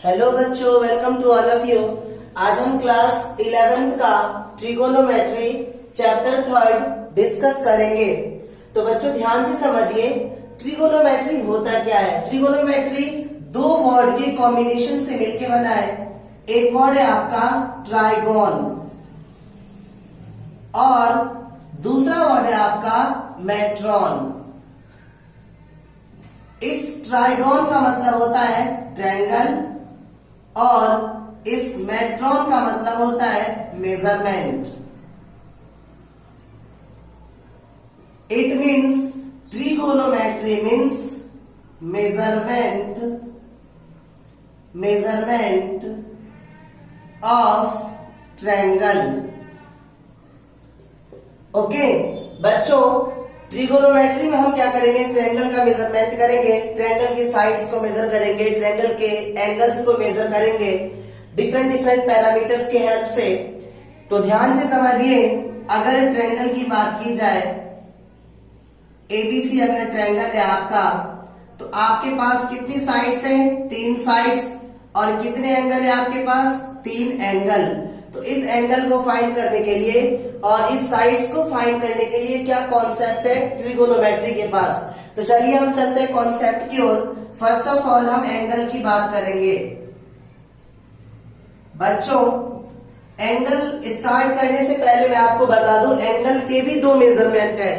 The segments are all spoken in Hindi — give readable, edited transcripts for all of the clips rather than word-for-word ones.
हेलो बच्चों, welcome to all of you. आज हम क्लास 11th का ट्रिगोनोमेट्री चैप्टर 3 डिस्कस करेंगे। तो बच्चों ध्यान से समझिए, ट्रिगोनोमेट्री होता क्या है। ट्रिगोनोमेट्री दो वर्ड के कॉम्बिनेशन से मिलके बना है। एक वर्ड है आपका ट्राइगोन और दूसरा वर्ड है आपका मेट्रॉन। इस ट्राइगोन का मतलब होता है ट्रायंगल और इस मेट्रॉन का मतलब होता है measurement. It means trigonometry means measurement of triangle. Okay बच्चों, ट्रिगोनोमेट्री में हम क्या करेंगे, ट्रायंगल का मेजरमेंट करेंगे, ट्रायंगल की साइड्स को मेजर करेंगे, ट्रायंगल के एंगल्स को मेजर करेंगे डिफरेंट पैरामीटर्स के हेल्प से। तो ध्यान से समझिए, अगर ट्रायंगल की बात की जाए, एबीसी अगर ट्रायंगल है आपका, तो आपके पास कितनी साइड्स हैं? 3 साइड्स। और कितने एंगल है आपके पास? 3 एंगल। तो इस एंगल को फाइंड करने के लिए और इस साइड्स को फाइंड करने के लिए क्या कॉन्सेप्ट है ट्रिगोनोमेट्री के पास। तो चलिए हम चलते हैं कॉन्सेप्ट की ओर। फर्स्ट ऑफ ऑल हम एंगल की बात करेंगे। बच्चों एंगल स्टार्ट करने से पहले मैं आपको बता दूं, एंगल के भी 2 मेजरमेंट है।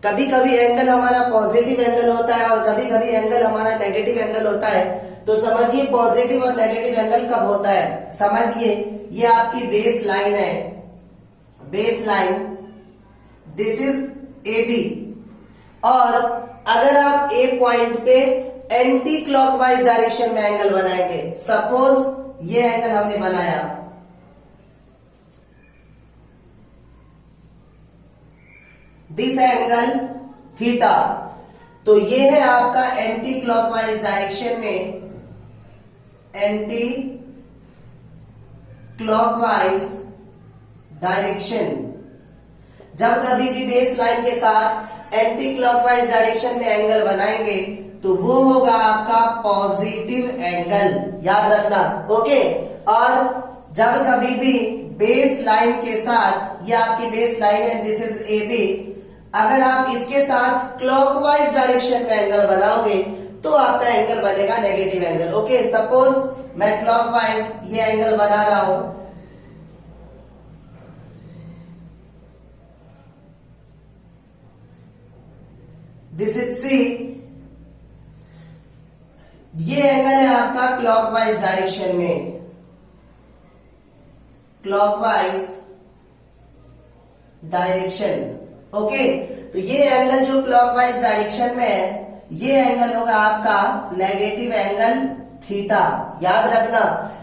कभी कभी एंगल हमारा पॉजिटिव एंगल होता है और कभी कभी एंगल हमारा नेगेटिव एंगल होता है। तो समझिए पॉजिटिव और नेगेटिव एंगल कब होता है। समझिए, ये आपकी बेस लाइन है, base line, this is A B. और अगर आप ए पॉइंट पे एंटी क्लॉकवाइज डायरेक्शन में एंगल बनाएंगे, सपोज ये एंगल हमने बनाया, दिस एंगल थीटा, तो ये है आपका एंटी क्लॉकवाइज डायरेक्शन में, एंटी क्लॉकवाइज डायरेक्शन। जब कभी भी बेस लाइन के साथ एंटी क्लॉकवाइज डायरेक्शन में एंगल बनाएंगे तो वो होगा आपका पॉजिटिव एंगल, याद रखना। ओके, और जब कभी भी बेस लाइन के साथ, ये आपकी बेस लाइन है, दिस इज ए बी, अगर आप इसके साथ क्लॉकवाइज डायरेक्शन में एंगल बनाओगे तो आपका एंगल बनेगा नेगेटिव एंगल। ओके, सपोज मैं क्लॉकवाइज ये एंगल बना रहा हूं, दिस इज सी, ये एंगल है आपका क्लॉकवाइज डायरेक्शन में, क्लॉकवाइज डायरेक्शन। ओके, तो ये एंगल जो क्लॉकवाइज डायरेक्शन में है, ये एंगल होगा आपका नेगेटिव एंगल थीटा। याद रखना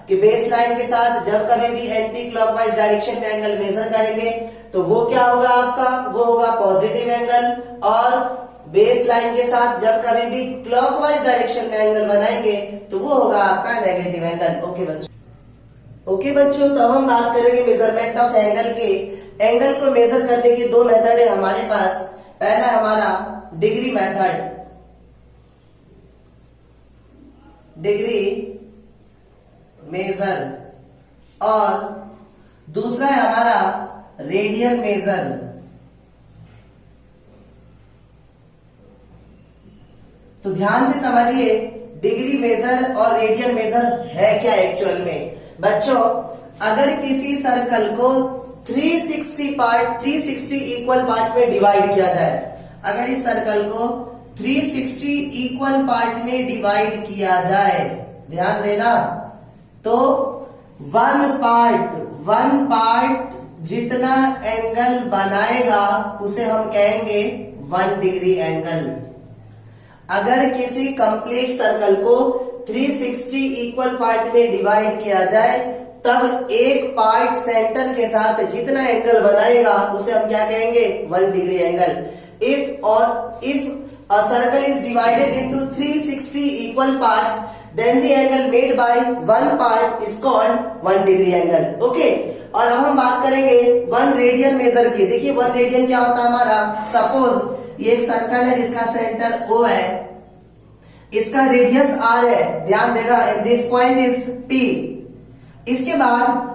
कि बेस लाइन के साथ जब कभी भी एंटी क्लॉकवाइज डायरेक्शन में एंगल मेजर करेंगे तो वो क्या होगा आपका, वो होगा पॉजिटिव एंगल। और बेस लाइन के साथ जब कभी भी क्लॉकवाइज डायरेक्शन में एंगल बनाएंगे तो वो होगा आपका नेगेटिव एंगल। ओके बच्चों, तो अब हम बात करेंगे मेजरमेंट ऑफ एंगल के। एंगल को मेजर करने के 2 मेथड है हमारे पास। पहला हमारा डिग्री मेथड, डिग्री मेजर, और दूसरा है हमारा रेडियन मेजर। तो ध्यान से समझिए, डिग्री मेजर और रेडियन मेजर है क्या एक्चुअल में। बच्चों अगर किसी सर्कल को 360 इक्वल पार्ट में डिवाइड किया जाए, अगर इस सर्कल को 360 इक्वल पार्ट में डिवाइड किया जाए, ध्यान देना, तो वन पार्ट जितना एंगल बनाएगा उसे हम कहेंगे 1 डिग्री एंगल। अगर किसी कंप्लीट सर्कल को 360 इक्वल पार्ट में डिवाइड किया जाए तब एक पार्ट सेंटर के साथ जितना एंगल बनाएगा उसे हम क्या कहेंगे, 1 degree angle. If a circle is divided into 360 equal parts, then the angle made by one part is called 1 degree angle. Okay? और अब हम बात करेंगे 1 रेडियन मेजर की। देखिए 1 रेडियन क्या होता है हमारा, सपोज ये एक सर्कल है जिसका सेंटर O है, इसका रेडियस r है, ध्यान देना, दिस पॉइंट इज P। इसके बाद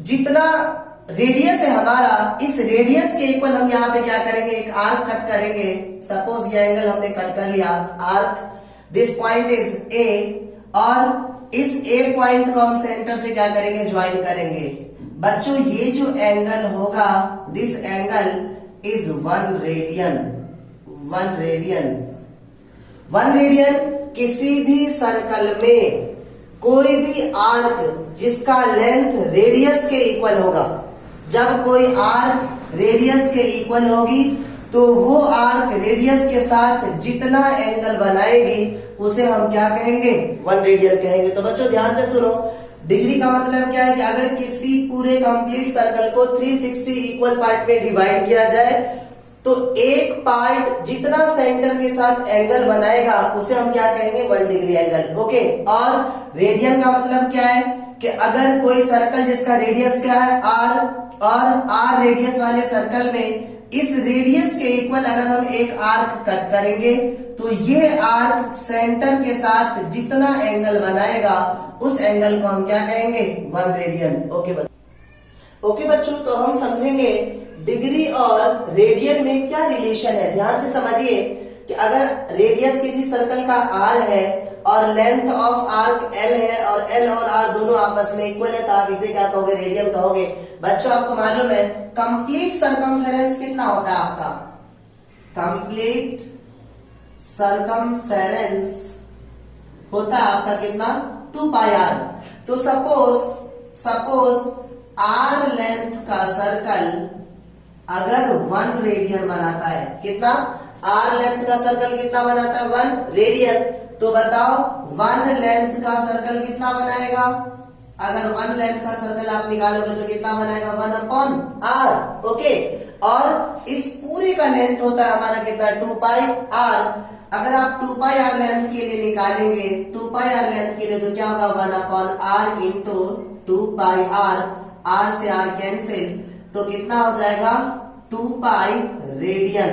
जितना रेडियस है हमारा, इस रेडियस के इक्वल हम यहाँ पे क्या करेंगे, एक आर्क कट करेंगे। सपोज ये एंगल हमने कट कर लिया, arc, this point is A, और इस A पॉइंट को हम सेंटर से क्या करेंगे, ज्वाइन करेंगे। बच्चों ये जो एंगल होगा, this angle is 1 radian. 1 radian, 1 radian किसी भी सर्कल में कोई भी आर्क जिसका लेंथ रेडियस के इक्वल होगा, जब कोई आर्क रेडियस के इक्वल होगी तो वो आर्क रेडियस के साथ जितना एंगल बनाएगी उसे हम क्या कहेंगे, 1 रेडियन कहेंगे। तो बच्चों ध्यान से सुनो, डिग्री का मतलब क्या है कि अगर किसी पूरे कंप्लीट सर्कल को 360 इक्वल पार्ट में डिवाइड किया जाए तो एक पार्ट जितना सेंटर के साथ एंगल बनाएगा उसे हम क्या कहेंगे, 1 डिग्री एंगल। ओके, और रेडियन का मतलब क्या है कि अगर कोई सर्कल जिसका रेडियस क्या है, r, और r रेडियस वाले सर्कल में इस रेडियस के इक्वल अगर हम एक आर्क कट करेंगे तो ये आर्क सेंटर के साथ जितना एंगल बनाएगा उस एंगल को हम क्या कहेंगे, 1 रेडियन। ओके बच्चों, तो हम समझेंगे डिग्री और रेडियन में क्या रिलेशन है। ध्यान से समझिए कि अगर रेडियस किसी सर्कल का r है और लेंथ ऑफ आर्क l है और l और r दोनों आपस में इक्वल है तो आप इसे क्या कहोगे, रेडियन कहोगे। बच्चों आपको मालूम है कंप्लीट सरकमफेरेंस कितना होता है आपका, कंप्लीट सरकमफेरेंस होता है आपका कितना, 2 पाई r। तो सपोज r लेंथ का सर्कल अगर 1 रेडियन बनाता है, कितना, r लेंथ का सर्कल कितना बनाता है, 1 रेडियन। तो बताओ 1 लेंथ का सर्कल कितना बनाएगा, अगर 1 लेंथ का सर्कल आप निकालोगे तो कितना बनाएगा, 1/r। ओके, और इस पूरे का लेंथ होता है हमारा कितना, 2 पाई r। अगर आप 2 पाई r लेंथ के लिए निकालेंगे, 2 पाई r लेंथ के लिए तो क्या होगा, 1/r इंटू 2 पाई r, r से r कैंसिल, तो कितना हो जाएगा, 2 पाई रेडियन।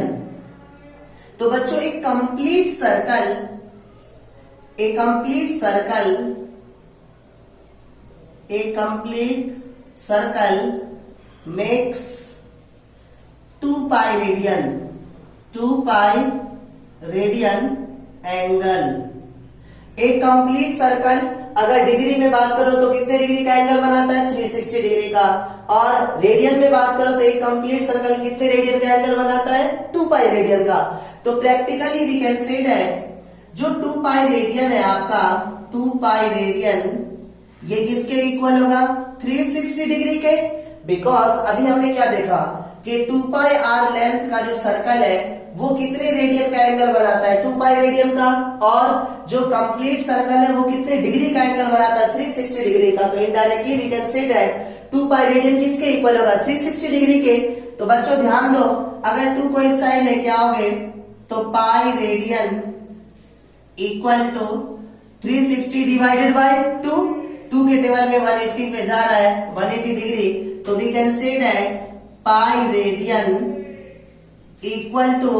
तो बच्चों एक complete circle makes 2 pi radian angle. एक कंप्लीट सर्कल अगर डिग्री में बात करो तो कितने डिग्री का एंगल बनाता है, 360 डिग्री का, और रेडियन में बात करो तो एक कंप्लीट सर्कल कितने रेडियन का एंगल बनाता है, 2 पाई रेडियन का। तो practically we can say that जो 2 पाई रेडियन है आपका, 2 पाई रेडियन ये किसके इक्वल होगा, 360 डिग्री के। बिकॉज अभी हमने क्या देखा कि 2 पाई r लेंथ का जो सर्कल है वो कितने रेडियन का एंगल बनाता है, 2 पाई रेडियन का, और जो कंप्लीट सर्कल है वो कितने डिग्री का एंगल बनाता है, 360 डिग्री का। तो indirectly we can say that 2 pi radian किसके इक्वल होगा, 360 डिग्री के। तो बच्चों ध्यान दो, अगर 2 को इस साइड लेके आओगे तो pi radian equal to 360 divided by 2 के टेबल में 180 पे जा रहा है, 180 डिग्री। तो we can say that pi radian equal to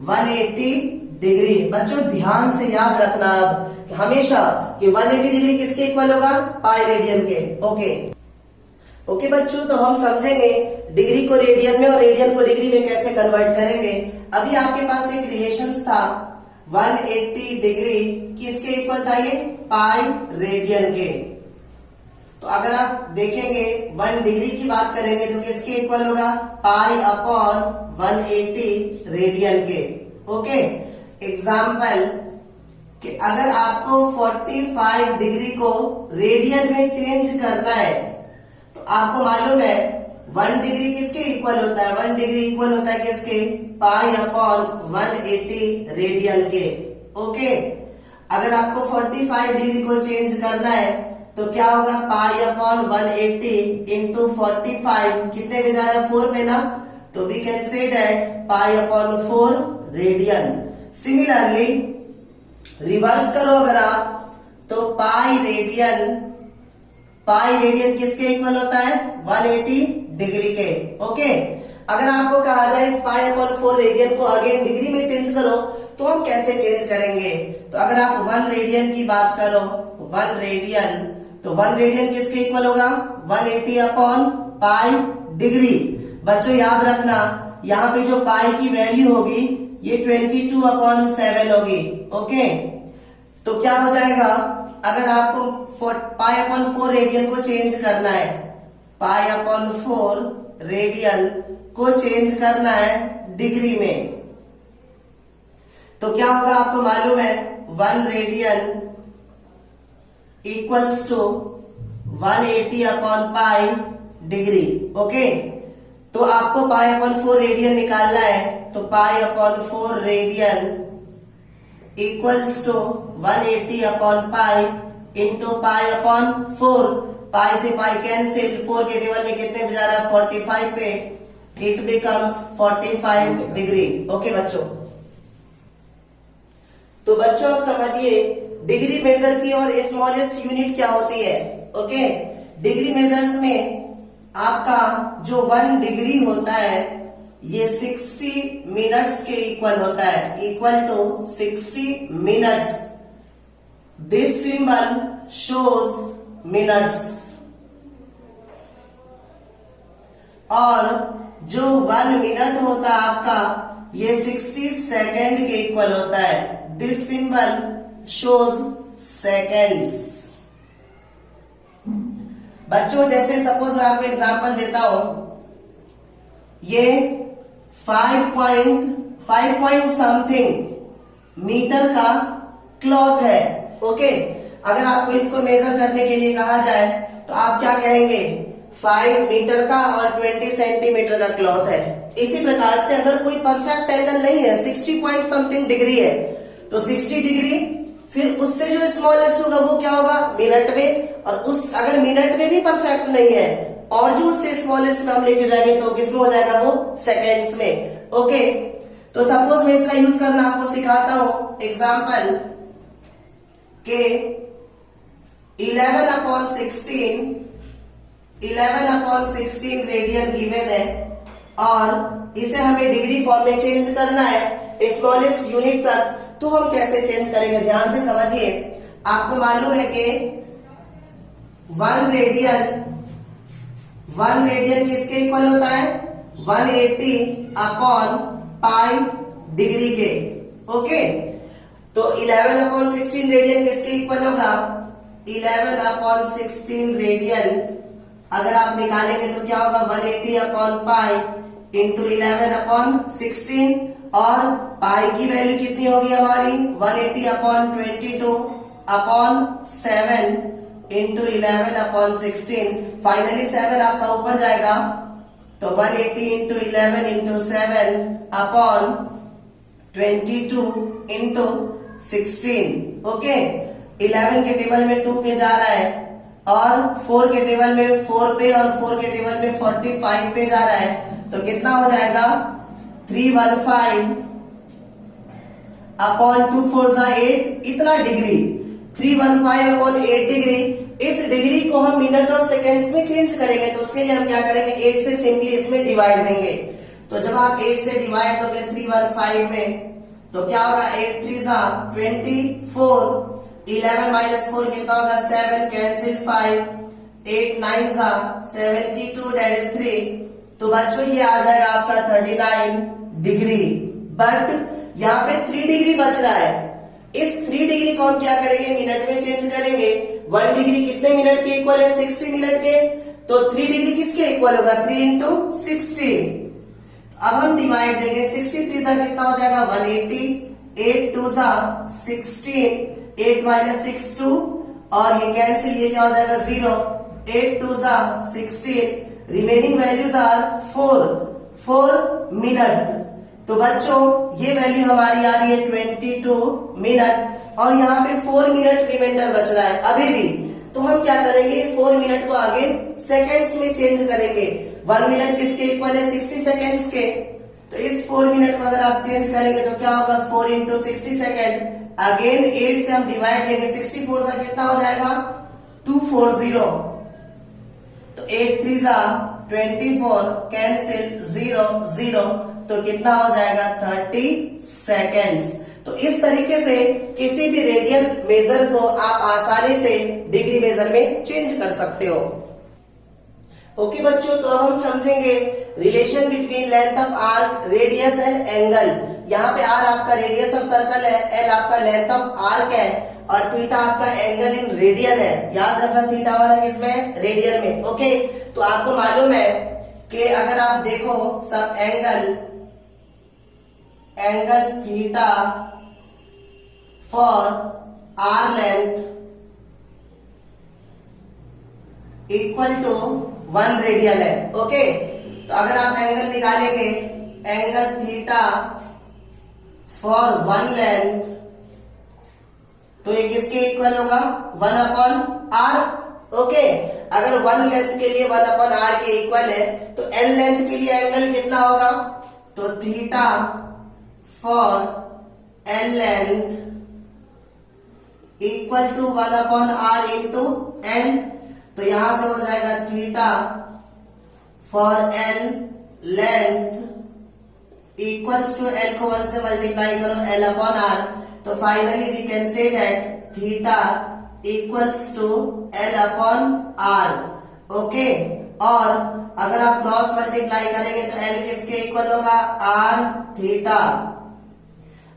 180 degree. बच्चों ध्यान से याद रखना अब हमेशा कि 180 डिग्री किसके इक्वल होगा, पाई रेडियन के। ओके बच्चों, तो हम समझेंगे डिग्री को रेडियन में और रेडियन को डिग्री में कैसे कन्वर्ट करेंगे। अभी आपके पास एक रिलेशंस था 180 डिग्री किसके इक्वल था, ये पाई रेडियन के। तो अगर आप देखेंगे 1 डिग्री की बात करेंगे तो किसके इक्वल होगा, पाई अपॉन 180 रेडियन के। ओके, एग्जाम्पल कि अगर आपको 45 डिग्री को रेडियन में चेंज करना है तो आपको मालूम है 1 डिग्री किसके इक्वल होता है, 1 डिग्री इक्वल होता है किसके, पाई अपॉन 180 रेडियन के। ओके, अगर आपको 45 डिग्री को चेंज करना है तो क्या होगा, पाई अपॉन 180 इंटू 45 कितने में जा रहा है, 4 में ना। तो we can say that pi upon 4 radian. Similarly reverse करो अगर आप तो पाई रेडियन किसके इक्वल होता है, 180 डिग्री के। ओके, अगर आपको कहा जाए इस पाई अपॉन 4 रेडियन को अगेन डिग्री में चेंज करो तो हम कैसे चेंज करेंगे? तो अगर आप 1 रेडियन की बात करो, 1 रेडियन, तो 1 रेडियन किसके इक्वल होगा? 180 अपॉन पाई डिग्री। बच्चों याद रखना, यहाँ पे जो पाई की वैल्यू होगी ये 22 अपॉन 7 होगी। ओके, तो क्या हो जाएगा, अगर आपको पाई अपॉन 4 रेडियन को चेंज करना है, पाई अपॉन 4 रेडियन को चेंज करना है डिग्री में, तो क्या होगा आपको मालूम है, 1 radian equals to 180 upon pi degree. Okay, तो आपको पाई अपॉन 4 रेडियन निकालना है, तो pi upon 4 radian equals to 180 upon pi into pi upon 4। Pi से पाई कैंसिल, 4 के टेबल में कितने बजा रहा है? 45 पे, इट बिकम्स 45 डिग्री। ओके बच्चों, तो बच्चों आप समझिए डिग्री मेजर की और स्मॉलेस्ट यूनिट क्या होती है। ओके, डिग्री मेजर्स में आपका जो 1 डिग्री होता है ये 60 मिनट्स के इक्वल होता है, equal to 60 minutes. This symbol shows minutes. और जो 1 मिनट होता है आपका ये 60 सेकेंड के इक्वल होता है। This symbol shows seconds. बच्चों जैसे सपोज मैं आपको एग्जांपल देता हूं, ये 5 समथिंग मीटर का क्लॉथ है। ओके, अगर आपको इसको मेजर करने के लिए कहा जाए तो आप क्या कहेंगे? 5 मीटर का और 20 सेंटीमीटर का क्लॉथ है। इसी प्रकार से अगर कोई परफेक्ट एंगल नहीं है, 60 पॉइंट समथिंग डिग्री है, तो 60 डिग्री, फिर उससे जो स्मॉलेस्ट होगा वो क्या होगा? मिनट में। और उस अगर मिनट में भी परफेक्ट नहीं है और जो उससे स्मॉलेस्ट में हम लेके जाएंगे तो किसमें हो जाएगा? वो सेकेंड्स में। ओके, तो सपोज मैं इसका यूज करना आपको सिखाता हूं। एग्जाम्पल के 11 अपॉन 16 रेडियन गिवन है और इसे हमें डिग्री फॉर्म में चेंज करना है स्मॉलेस्ट यूनिट तक। तो हम कैसे चेंज करेंगे? ध्यान से समझिए। आपको मालूम है कि 1 रेडियन किसके इक्वल होता है? 180 अपॉन पाई डिग्री के। ओके, तो 11 अपॉन 16 रेडियन किसके इक्वल होगा? 11 अपॉन 16 रेडियन अगर आप निकालेंगे तो क्या होगा? 180 अपॉन पाई इंटू 11 अपॉन 16, और पाई की वैल्यू कितनी होगी हमारी? 180 upon 22 upon 7 into 11 upon 16। Finally 7 आपका ऊपर जाएगा, तो 180 into 11 into 7 upon 22 into 16। Okay, 11 के टेबल में 2 पे जा रहा है और 4 के टेबल में 4 पे और 4 के टेबल में 45 पे जा रहा है, तो कितना हो जाएगा? 315 अपॉन 2 4 जा 8, इतना डिग्री। 315 upon 8 degree. इस डिग्री को हम मिनट और सेकेंड्स में चेंज करेंगे, तो उसके लिए हम क्या करेंगे? 8 से सिंपली इसमें डिवाइड देंगे। तो जब आप 8 से डिवाइड दोगे 315 में, तो क्या होगा? 8 3 जा 24, 11 माइनस 4 कितना होगा? 7, कैंसिल 5, 8 9 जा 72, दैट इज 3। तो बच्चों ये आ जाएगा आपका 39 डिग्री। बट यहाँ पे 3 डिग्री बच रहा है। इस 3 डिग्री को हम क्या करेंगे? मिनट में चेंज करेंगे। 1 डिग्री कितने मिनट के इक्वल है? 60 मिनट के। तो 3 डिग्री किसके इक्वल होगा? 3 इंटू 60। अब हम डिवाइड देंगे। 63 जा कितना हो जाएगा? 180, 8 2 जा 16, 8 माइनस 6 2, और ये कैंसिल, ये क्या हो जाएगा? 0, 8 2 जा 16, रिमेनिंग वैल्यूज आर 4 मिनट। तो बच्चों ये वैल्यू हमारी आ रही है 22 मिनट, और यहाँ पे 4 मिनट रिमाइंडर बच रहा है अभी भी। तो हम क्या करेंगे? 4 मिनट को आगे सेकेंड्स में चेंज करेंगे। 1 मिनट किसके इक्वल है? 60 सेकेंड्स के। तो इस 4 मिनट को अगर आप चेंज करेंगे तो क्या होगा? 4 इंटू 60 सेकेंड। अगेन 8 से हम डिवाइड देंगे। 64 से कितना हो जाएगा? 240। तो 8 3 जा 24, कैंसिल 0 0, तो कितना हो जाएगा? 30 सेकेंड्स। तो इस तरीके से किसी भी रेडियन मेजर को आप आसानी से डिग्री मेजर में चेंज कर सकते हो। ओके बच्चों, तो अब हम समझेंगे relation between length of arc, radius and angle. यहाँ पे आर आपका रेडियस ऑफ सर्कल है, एल आपका लेंथ ऑफ आर्क है और थीटा आपका एंगल इन रेडियन है। याद रखना थीटा वाला किसमें, रेडियन में। ओके, तो आपको मालूम है कि अगर आप देखो सब angle theta for R length equal to 1 radian है। ओके, तो अगर आप एंगल निकालेंगे, एंगल थीटा फॉर 1 लेंथ, तो ये किसके इक्वल होगा, 1/r। ओके, अगर 1 लेंथ के लिए 1/r के इक्वल है तो n लेंथ के लिए एंगल कितना होगा, तो theta for n length equal to 1/r into n। तो यहां से हो जाएगा theta for n length equals to l को 1 से मल्टीप्लाई करो l/r। तो finally we can say that theta equals to l/r। Okay, और अगर आप क्रॉस मल्टीप्लाई करेंगे तो l किसके इक्वल होगा, r थीटा।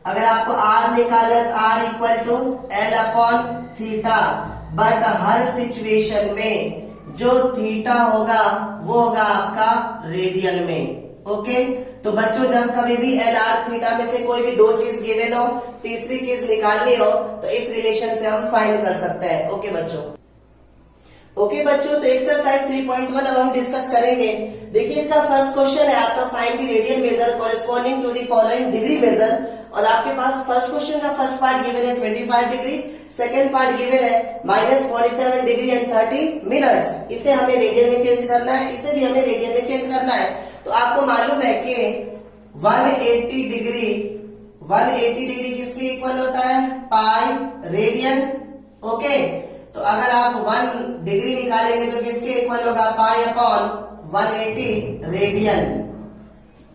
अगर आपको r निकालना तो r इक्वल टू l/थीटा। बट हर सिचुएशन में जो थीटा होगा वो होगा आपका रेडियन में। ओके, तो बच्चों जब कभी भी एल आर थीटा में से कोई भी 2 चीज गिवन हो, तीसरी चीज निकालनी हो, तो इस रिलेशन से हम फाइंड कर सकते हैं। ओके बच्चों, तो एक्सरसाइज 3.1 अब हम डिस्कस करेंगे। देखिए इसका फर्स्ट क्वेश्चन है आपका, find the radian measure corresponding to the following degree measure. और आपके पास फर्स्ट क्वेश्चन का फर्स्ट पार्ट गिवन है 25 डिग्री, सेकंड पार्ट गिवन है -47 डिग्री एंड 30 मिनट्स। इसे हमें रेडियन में चेंज करना है, इसे भी हमें रेडियन में चेंज करना है। तो आपको मालूम है कि 180 डिग्री किसके इक्वल होता है, पाई रेडियन। ओके, तो अगर आप 1 डिग्री निकालेंगे तो किसके इक्वल होगा, पाई अपॉन 180 रेडियन।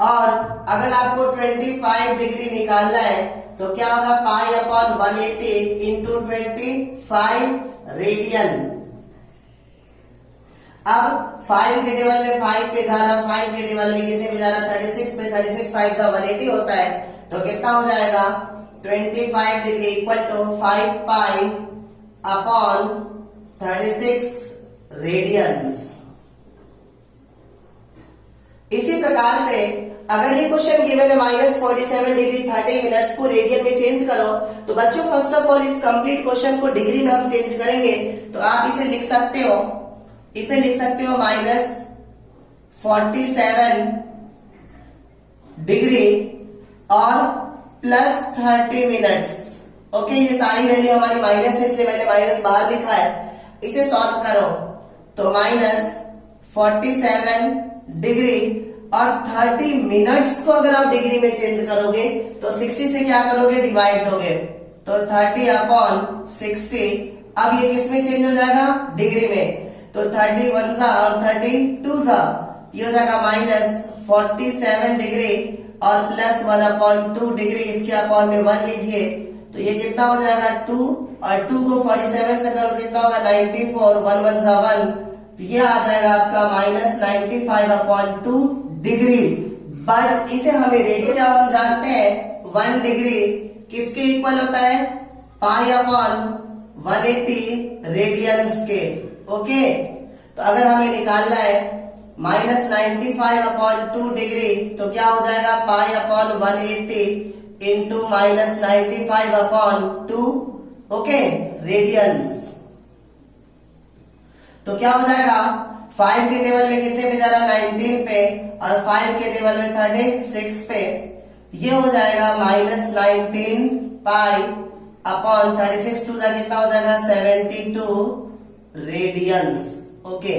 और अगर आपको 25 डिग्री निकालना है तो क्या होगा, पाई अपॉन 180 इंटू 25 रेडियन। अब 5 के टेबल में 5 पे जाना, 5 के टेबल में कितने पे जाना, 36 पे, 36 5 सा 180 होता है। तो कितना हो जाएगा, 25 degree equal to 5 pi upon 36 radians. इसी प्रकार से अगर ये क्वेश्चन गिवन है -47 डिग्री 30 मिनट्स को रेडियन में चेंज करो, तो बच्चों फर्स्ट ऑफ ऑल इस कंप्लीट क्वेश्चन को डिग्री में हम चेंज करेंगे। तो आप इसे लिख सकते हो -47 डिग्री और प्लस 30 मिनट्स। ओके, ये सारी वैल्यू हमारी माइनस में, इसलिए मैंने माइनस बाहर लिखा है। इसे सॉल्व करो तो -47 डिग्री और 30 मिनट्स को अगर आप डिग्री में चेंज करोगे तो 60 से क्या करोगे, डिवाइड दोगे, तो 30 अपॉन 60। अब ये किस में चेंज हो जाएगा, डिग्री में। तो 30 1 सा और 30 2 सा, ये हो जाएगा -47 डिग्री और प्लस 1/2 डिग्री, इसके अपॉन में 1 लीजिए, तो ये कितना हो जाएगा 2, और 2 को 47 से करो कितना होगा 94, 1 1 सा 1, तो ये आ जाएगा आपका -95/2 डिग्री। बट इसे हमें रेडियन हम जानते हैं 1 डिग्री किसके इक्वल होता है, पाई अपॉन 180 रेडियंस के। ओके, तो अगर हमें निकालना है -95/2 डिग्री, तो क्या हो जाएगा, pi upon 180 into -95/2, okay, radians. तो क्या हो जाएगा, 5 के टेबल में कितने पे जा रहा है, 19 पे, और 5 के टेबल में 36 पे, ये हो जाएगा -19 पाई अपॉन 36 2 कितना हो जाएगा 72 रेडियंस। ओके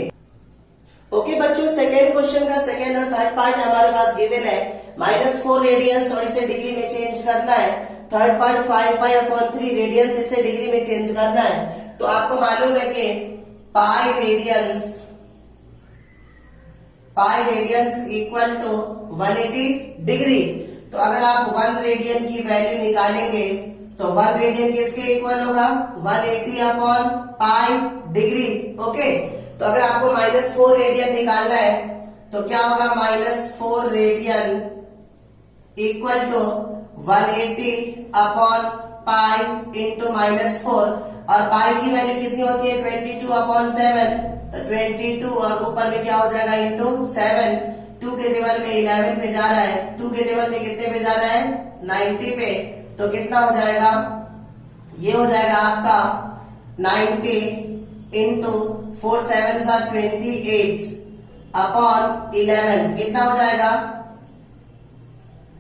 बच्चों, सेकेंड क्वेश्चन का सेकेंड और थर्ड पार्ट हमारे पास गिवन है -4 रेडियंस और इसे डिग्री में चेंज करना है। Third part 5 pi upon 3 radians, इसे डिग्री में चेंज करना है। तो आपको मालूम है कि pi radians equal to 180 degree. तो अगर आप 1 रेडियन की वैल्यू निकालेंगे तो 1 रेडियन किसके इक्वल होगा 180 अपॉन पाई डिग्री। ओके, तो अगर आपको -4 रेडियन निकालना है तो क्या होगा -4 radian equal to 180 upon pi into -4, और पाई की वैल्यू कितनी होती है 22 अपॉन 7, तो 22 और ऊपर में क्या हो जाएगा इंटू 7। 2 के टेबल में 11 पे जा रहा है, 2 के टेबल में कितने पे जा रहा है 90 पे, तो कितना हो जाएगा ये हो जाएगा आपका 90 इंटू 4 7 28 अपॉन 11, कितना हो जाएगा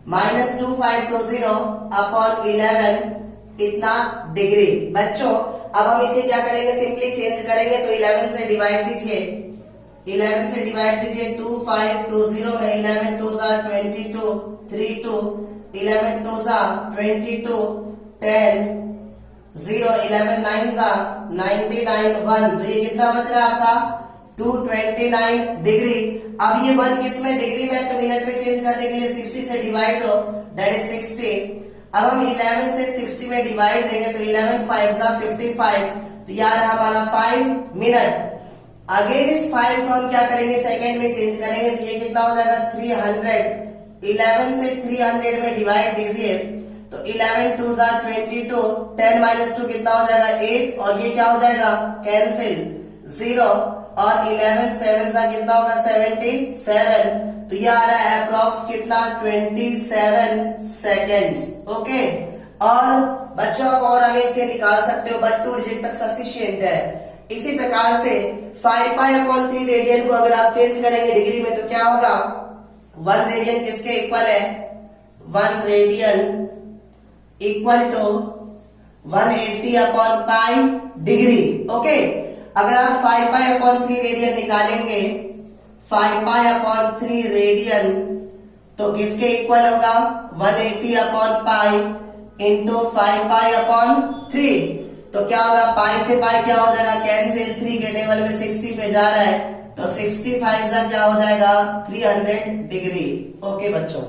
-2520 अपॉन 11 इतना डिग्री। बच्चों अब हम इसे क्या करेंगे सिंपली चेंज करेंगे, तो 11 से डिवाइड दीजिए, 11 से डिवाइड दीजिए 2520 में 11 2 22 3 2 11 2 22 10 0 11 9 99 1, तो ये कितना बच रहा है आपका 229 डिग्री। अब ये 1 किस में डिग्री में है तो मिनट में चेंज करने के लिए 60 से डिवाइड दो, दैट इज 60। अब हम 11 से 60 में डिवाइड देंगे तो 11 5 55, तो यार हमारा 5 मिनट। अगेन इस 5 को हम क्या करेंगे सेकंड में चेंज करेंगे, तो ये कितना हो जाएगा 300। 11 से 300 में डिवाइड दीजिए तो 11 2 22, 10 -2 कितना हो जाएगा 8, और ये क्या हो जाएगा कैंसिल 0, और 11 7 सा कितना होगा 77, तो ये आ रहा है अप्रॉक्स कितना 27 सेकेंड्स। ओके, और बच्चों आप और आगे इसे निकाल सकते हो बट 2 डिजिट तक सफिशिएंट है। इसी प्रकार से 5 पाई अपॉन 3 रेडियन को अगर आप चेंज करेंगे डिग्री में तो क्या होगा 1 रेडियन किसके इक्वल है 1 radian equal to 180 upon pi degree. Okay, अगर आप 5 पाई अपॉन 3 रेडियन निकालेंगे 5 पाई अपॉन 3 रेडियन तो किसके इक्वल होगा 180 upon pi into 5 pi upon 3, तो क्या होगा पाई से पाई क्या हो जाएगा कैंसिल, 3 के टेबल में 60 पे जा रहा है तो 65 सा क्या हो जाएगा 300 डिग्री। ओके बच्चों,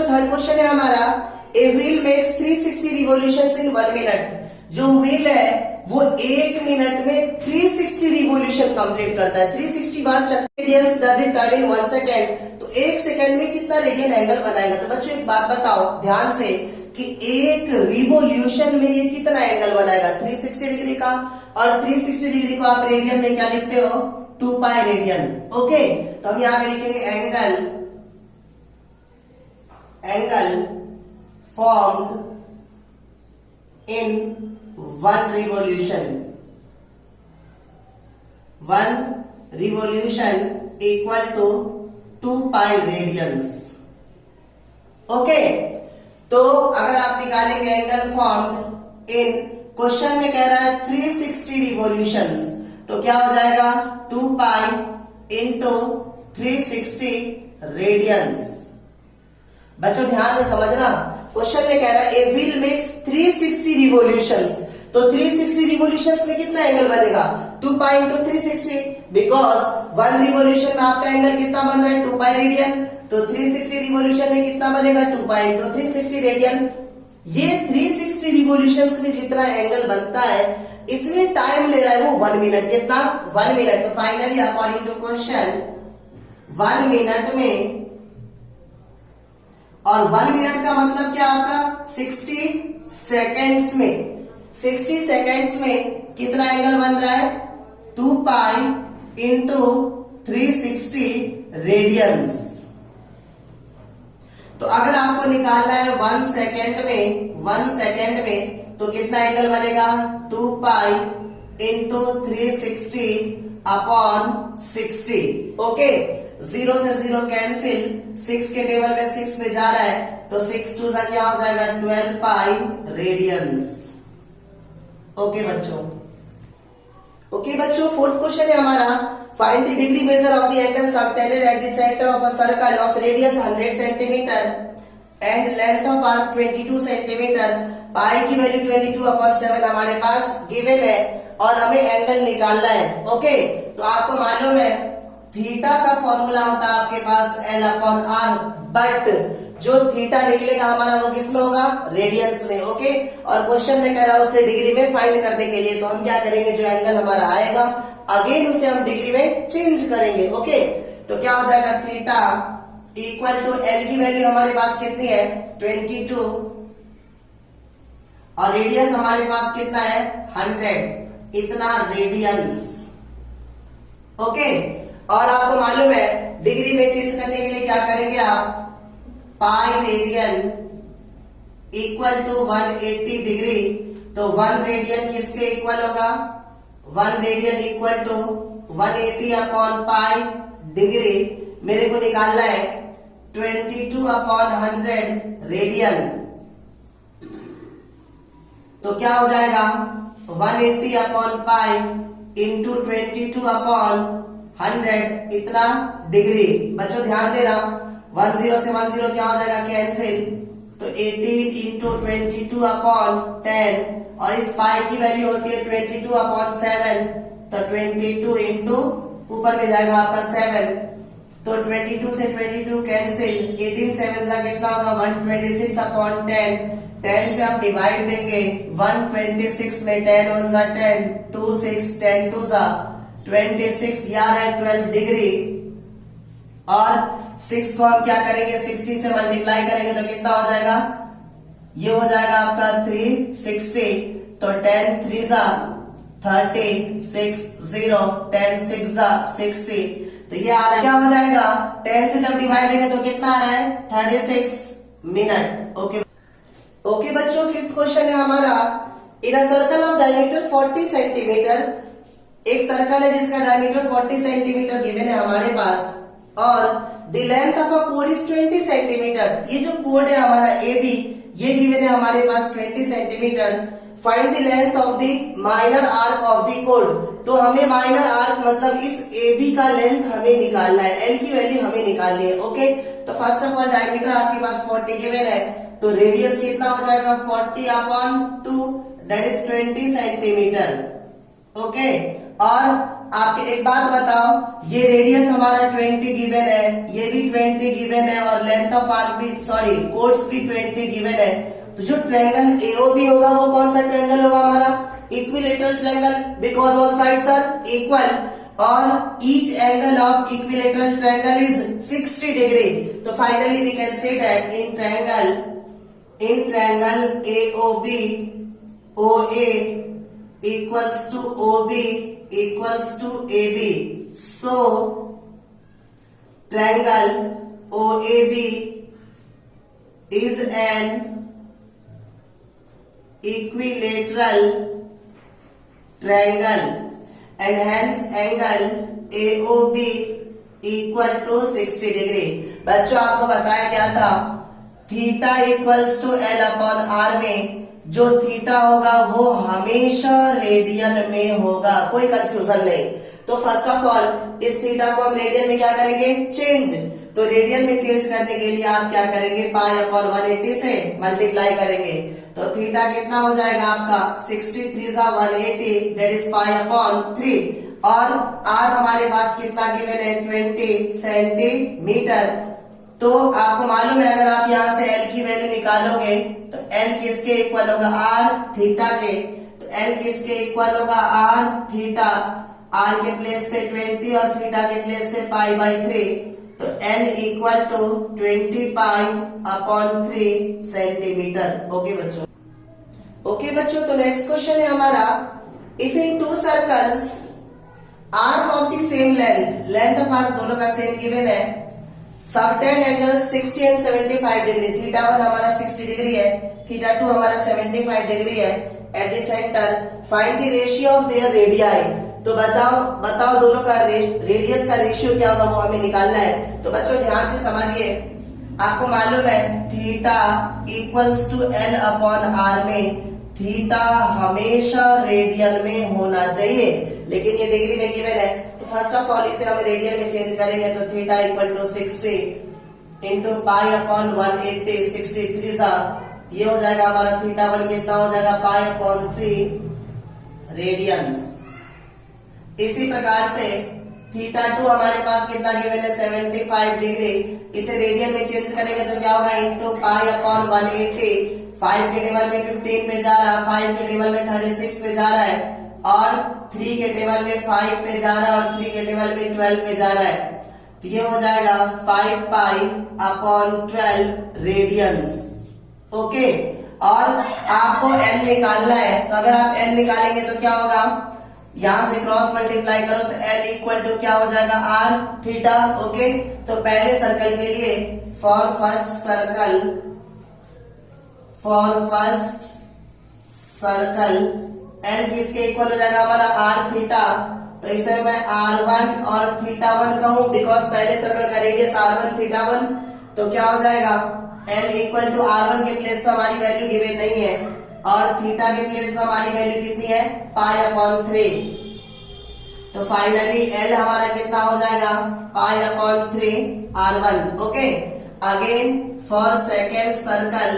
थर्ड क्वेश्चन है हमारा, a wheel makes 360 revolutions in 1 minute. जो व्हील है वो 1 मिनट में 360 रिवॉल्यूशन कंप्लीट करता है। 360 बार radians does it turn in 1 second, तो 1 सेकेंड में कितना रेडियन एंगल बनाएगा। तो बच्चों एक बात बताओ ध्यान से कि एक रिवॉल्यूशन में ये कितना एंगल बनाएगा 360 डिग्री का, और 360 डिग्री को आप रेडियन में क्या लिखते हो 2 पाई रेडियन। ओके, तो हम यहां पे लिखेंगे angle formed in 1 revolution equal to 2 pi radians. Okay, तो अगर आप निकालेंगे एंगल फॉर्म्ड इन, क्वेश्चन में कह रहा है 360 रिवॉल्यूशंस, तो क्या हो जाएगा 2 पाई इंटू 360 रेडियंस। बच्चों ध्यान से समझना, क्वेश्चन में कह रहा है ए व्हील मेक्स 360 रिवॉल्यूशंस, तो 360 रिवॉल्यूशंस में कितना एंगल बनेगा 2 पाई इंटू 360, बिकॉज 1 रिवॉल्यूशन में आपका एंगल कितना बन रहा है 2 पाई रेडियन, तो 360 रिवॉल्यूशन में कितना बनेगा 2 पाई इंटू 360 रेडियन। ये 360 रिवॉल्यूशंस में जितना एंगल बनता है इसमें टाइम ले रहा है वो 1 मिनट, कितना 1 मिनट। तो finally according to question 1 minute में, और 1 मिनट का मतलब क्या आपका 60 सेकेंड्स में, 60 सेकेंड्स में कितना एंगल बन रहा है 2 पाई इंटू 360 रेडियंस। तो अगर आपको निकालना है 1 सेकेंड में तो कितना एंगल बनेगा 2 पाई इंटू 360 अपॉन 60। ओके, 0 से 0 कैंसिल, 6 के टेबल में 6 पे जा रहा है तो 6 2 सा क्या हो जाएगा 12 पाई रेडियंस। ओके बच्चों, फोर्थ क्वेश्चन है हमारा, find the degree measure of the angle subtended at the centre of a circle of radius 100 centimetre and length of arc 22 centimetre. Pi की वैल्यू 22/7 हमारे पास गिवन है और हमें एंगल निकालना है। ओके, तो आपको मालूम है थीटा का फॉर्मूला होता है आपके पास L अपॉन आर, बट जो थीटा निकलेगा हमारा वो किसमें होगा, रेडियंस में। ओके, और क्वेश्चन में कह रहा है उसे डिग्री में फाइंड करने के लिए, तो हम क्या करेंगे, जो एंगल हमारा आएगा अगेन उसे हम डिग्री में चेंज करेंगे। ओके, तो क्या हो जाएगा, थीटा इक्वल टू एल की वैल्यू हमारे पास कितनी है 22, और रेडियस हमारे पास कितना है 100, इतना रेडियंस। ओके, और आपको मालूम है डिग्री में चेंज करने के लिए क्या करेंगे आप, pi radian equal to 180 degree, तो 1 रेडियन किसके इक्वल होगा, 1 radian equal to 180 upon pi degree, मेरे को निकालना है 22 अपॉन 100 रेडियन, तो क्या हो जाएगा 180 अपॉन पाई इंटू 22 अपॉन 100, इतना डिग्री। बच्चों ध्यान दे रहा, 10 से 10 क्या हो जाएगा, कैंसिल, तो 18 इंटू 22 अपॉन 10, और इस पाई की वैल्यू होती है 22 अपॉन 7, तो 22 इंटू ऊपर में जाएगा आपका 7, तो 22 से 22 कैंसिल, 18 7 सा कितना होगा 126 अपॉन 10, 10 से आप डिवाइड देंगे, 126 में 10 1 सा 10, 2 6 10 2 सा 26, यार है 12 डिग्री, और 6 को हम क्या करेंगे 60 से मल्टीप्लाई करेंगे तो कितना हो जाएगा, ये हो जाएगा आपका 360, तो 10 3 सा 30, 6 0, 10 6 सा 60, तो ये आ रहा है, क्या हो जाएगा 10 से जब डिवाइड लेंगे तो कितना आ रहा है 36 मिनट। ओके ओके बच्चों, फिफ्थ क्वेश्चन है हमारा, in a circle of diameter 40 centimetre, एक सर्कल है जिसका डायमीटर 40 सेंटीमीटर गिवन है हमारे पास, और the length of a code is 20 centimetre, ये जो कोड है हमारा AB, ये गिवन है हमारे पास 20 centimetre, find the length of the minor arc of the code, तो हमें माइनर आर्क मतलब इस AB का लेंथ हमें निकालना है, L की वैल्यू हमें निकालनी है। ओके, तो फर्स्ट ऑफ ऑल डायमीटर आपके पास 40 गिवन है, तो रेडियस कितना हो जाएगा 40 upon 2, that is 20 centimetre. Okay, और आपके एक बात बताओ, ये रेडियस हमारा 20 गिवन है, ये भी 20 गिवन है, और लेंथ ऑफ आर्क भी सॉरी कोड्स भी 20 गिवन है, तो जो ट्रायंगल AOB होगा वो कौन सा ट्रायंगल होगा हमारा, equilateral triangle, because all sides are equal, और each angle of equilateral triangle is 60 degree, तो finally we can say that in triangle AOB OA equals to OB equals to AB, so triangle OAB is an equilateral triangle and hence angle AOB equal to 60 degree. बच्चों आपको बताया गया था theta equals to L upon R में जो थीटा होगा वो हमेशा रेडियन में होगा, कोई कंफ्यूजन नहीं। तो फर्स्ट ऑफ ऑल इस थीटा को हम रेडियन में क्या करेंगे, चेंज, तो रेडियन में चेंज करने के लिए आप क्या करेंगे, पाई अपॉन 180 से मल्टीप्लाई करेंगे, तो थीटा कितना हो जाएगा आपका 63 सा 180, दैट इज पाई अपॉन 3, और आर हमारे पास कितना गिवन है 20 सेंटीमीटर। तो आपको मालूम है अगर आप यहाँ से L की वैल्यू निकालोगे तो L किसके इक्वल होगा, R थीटा के, तो L किसके इक्वल होगा, R थीटा, R के प्लेस पे 20 और थीटा के प्लेस पे पाई बाई 3, तो N equal to 20 pi upon 3 centimetre. Okay बच्चों, तो नेक्स्ट क्वेश्चन है हमारा, if in two circles arc of the same length of arc दोनों का सेम गिवन है, subtend angles 60 and 75 degree, theta 1 हमारा 60 डिग्री है, थीटा 2 हमारा 75 डिग्री है, eight the centre find the ratio of their radii, तो बताओ दोनों का रेडियस का रेशियो क्या होगा वो हमें निकालना है। तो बच्चों ध्यान से समझिए, आपको मालूम है theta equals to L upon R में थीटा हमेशा रेडियन में होना चाहिए, लेकिन ये डिग्री में गिवन है, तो फर्स्ट ऑफ ऑल इसे हम रेडियन में चेंज करेंगे, तो theta equal to 60 into pi upon 180, 63 सा, ये हो जाएगा हमारा थीटा 1 कितना हो जाएगा, पाई अपॉन 3 रेडियंस। इसी प्रकार से थीटा 2 हमारे पास कितना गिवन है 75 डिग्री। इसे रेडियन में चेंज करेंगे तो क्या होगा इंटू पाई अपॉन 180। 5 के टेबल में 15 पे जा रहा है, 5 के टेबल में 36 पे जा रहा है और 3 के टेबल में 5 पे जा रहा है और 3 के टेबल में 12 पे जा रहा है। तो ये हो जाएगा 5 पाई अपॉन 12 रेडियंस। ओके, और आपको एल निकालना है, तो अगर आप एल निकालेंगे तो क्या होगा, यहां से क्रॉस मल्टीप्लाई करो तो एल इक्वल टू क्या हो जाएगा आर थीटा। ओके, तो पहले सर्कल के लिए फॉर फर्स्ट सर्कल एल किसके इक्वल हो जाएगा हमारा आर थीटा। तो इसे मैं R1 और थीटा 1 कहूं बिकॉज पहले सर्कल का रेडियस R1 थीटा 1। तो क्या हो जाएगा L इक्वल टू R1 के प्लेस पर हमारी वैल्यू गिवन नहीं है और थीटा के प्लेस पर हमारी वैल्यू कितनी है पाई अपॉन 3। तो फाइनली L हमारा कितना हो जाएगा pi upon 3 R1। Okay, again for second circle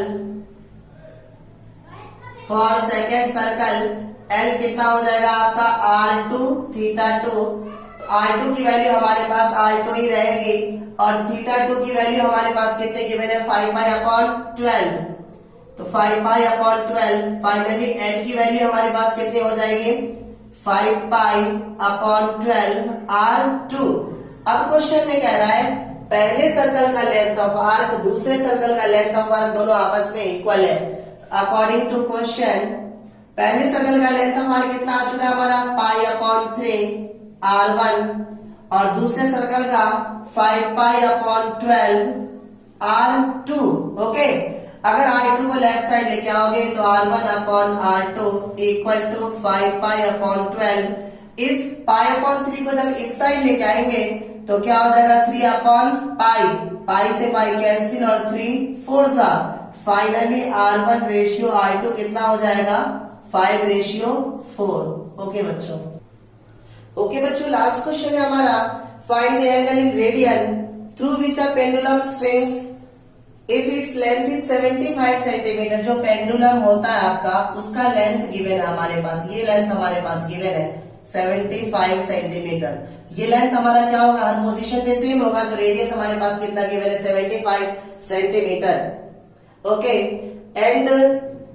L कितना हो जाएगा आपका R2 थीटा 2। तो R2 की वैल्यू हमारे पास R2 ही रहेगी और थीटा 2 की वैल्यू हमारे पास कितने गिवन है 5 पाई अपॉन 12। तो 5 पाई अपॉन 12 फाइनली L की वैल्यू हमारे पास कितनी हो जाएगी 5 पाई अपॉन 12 R2। अब क्वेश्चन में कह रहा है पहले सर्कल का लेंथ ऑफ आर्क दूसरे सर्कल का लेंथ ऑफ आर्क दोनों आपस में इक्वल है। अकॉर्डिंग टू क्वेश्चन पहले सर्कल का लेंथ ऑफ आर्क कितना आ चुका है हमारा पाई अपॉन 3 R1 और दूसरे सर्कल का 5 पाई अपॉन 12 R2। ओके, अगर R2 को लेफ्ट साइड लेके आओगे तो R1 upon R2 equal to 5 pi upon 12। इस पाई अपॉन 3 को जब इस साइड लेके आएंगे तो क्या हो जाएगा 3 अपॉन पाई, पाई से पाई कैंसिल और 3 4 सा। फाइनली R1 रेशियो R2 कितना हो जाएगा 5:4। ओके बच्चों, लास्ट क्वेश्चन है हमारा find the angle in radian through which a pendulum swings if its length is 75 centimetre. जो पेंडुलम होता है आपका उसका लेंथ गिवन है हमारे पास, ये लेंथ हमारे पास गिवन है 75 सेंटीमीटर। ये लेंथ हमारा क्या होगा हर पोजीशन पे सेम होगा, तो रेडियस हमारे पास कितना गिवन है 75 centimetre. Okay, and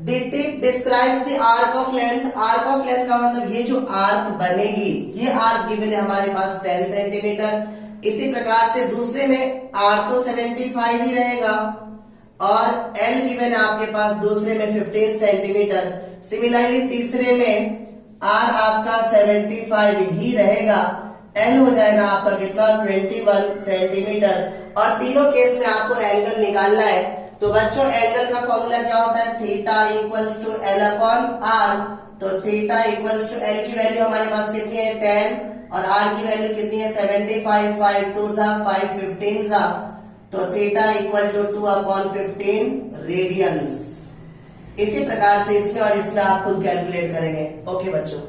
the tip describes the arc of length. Arc of length का मतलब ये जो आर्क बनेगी ये आर्क गिवन है हमारे पास 10 सेंटीमीटर। इसी प्रकार से दूसरे में आर तो 75 ही रहेगा और एल गिवन है आपके पास दूसरे में 15 सेंटीमीटर। सिमिलरली तीसरे में आर आपका 75 ही रहेगा, एल हो जाएगा आपका कितना 21 सेंटीमीटर। और तीनों केस में आपको एंगल निकालना है। तो बच्चों एंगल का फॉर्मूला क्या होता है theta equals to L upon R. तो थीटा इक्वल्स टू एल की वैल्यू हमारे पास कितनी है 10 और आर की वैल्यू कितनी है 75। 5 2 सा 5 15 सा, तो theta equal to 2 upon 15 radians. इसी प्रकार से इसमें और इसमें आप खुद कैलकुलेट करेंगे। ओके बच्चों।